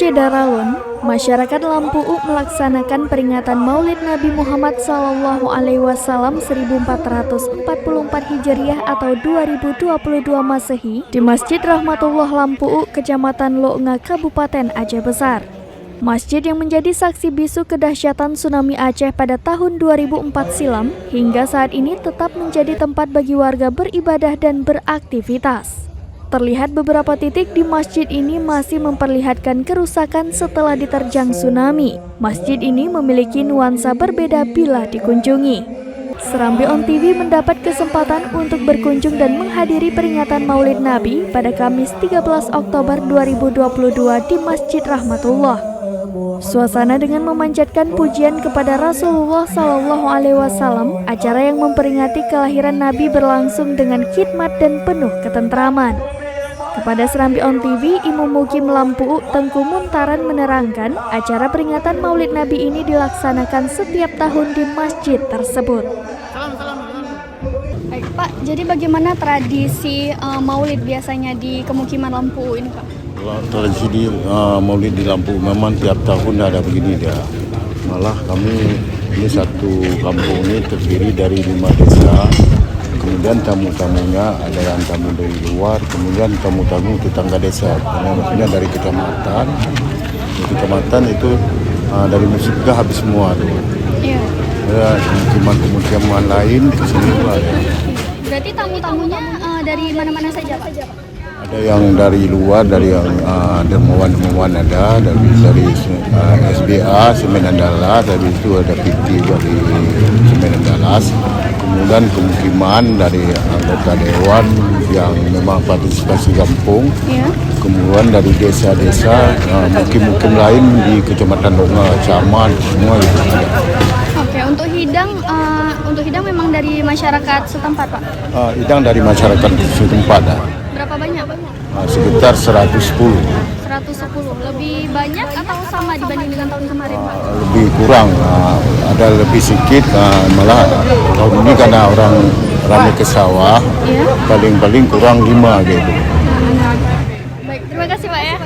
Masjid Daralun, masyarakat Lampuuk melaksanakan peringatan Maulid Nabi Muhammad SAW 1444 Hijriah atau 2022 Masehi di Masjid Rahmatullah Lampuuk, Kecamatan Loenga, Kabupaten Aceh Besar. Masjid yang menjadi saksi bisu kedahsyatan tsunami Aceh pada tahun 2004 silam hingga saat ini tetap menjadi tempat bagi warga beribadah dan beraktivitas. Terlihat beberapa titik di masjid ini masih memperlihatkan kerusakan setelah diterjang tsunami. Masjid ini memiliki nuansa berbeda bila dikunjungi. Serambi On TV mendapat kesempatan untuk berkunjung dan menghadiri peringatan Maulid Nabi pada Kamis 13 Oktober 2022 di Masjid Rahmatullah. Suasana dengan memanjatkan pujian kepada Rasulullah SAW, acara yang memperingati kelahiran Nabi berlangsung dengan khidmat dan penuh ketentraman. Kepada Serambi On TV, Imam Mukim Lampuuk Tengku Muntaran menerangkan, acara peringatan Maulid Nabi ini dilaksanakan setiap tahun di masjid tersebut. Baik, Pak, jadi bagaimana tradisi Maulid biasanya di kemukiman Lampuuk ini, Pak? Tradisi di Maulid di Lampuuk memang tiap tahun ada begini dia. Malah kami ini satu kampung ini terdiri dari 5 desa. Kemudian tamu-tamunya ada yang tamu dari luar, kemudian tamu-tamu tetangga desa, karena maksudnya dari kecamatan. Di kecamatan itu dari Musibah habis semua tuh. Iya. Ada kemukiman lain di sini juga ada. Berarti tamu-tamunya dari mana-mana saja, Pak? Ada yang dari luar, dari yang dermawan-dermawan ada, dari SBA, Semen Andala, dari itu ada PT dari Semen Andalas. Kemudian kemukiman dari anggota dewan yang memang partisipasi kampung. Ya. Kemudian dari desa-desa, mukim-mukim lain di Kecamatan Loenga, Caman, semua itu ada. Oke, untuk hidang memang dari masyarakat setempat, Pak? Hidang dari masyarakat setempat. Berapa banyak, Pak? Sekitar 110. 110. Lebih banyak atau sama dibanding dengan tahun kemarin, Pak? Lebih kurang, ada lebih sedikit, malah tahun ini karena orang ramai ke sawah, paling-paling kurang 5 gitu. Baik, terima kasih, Pak ya.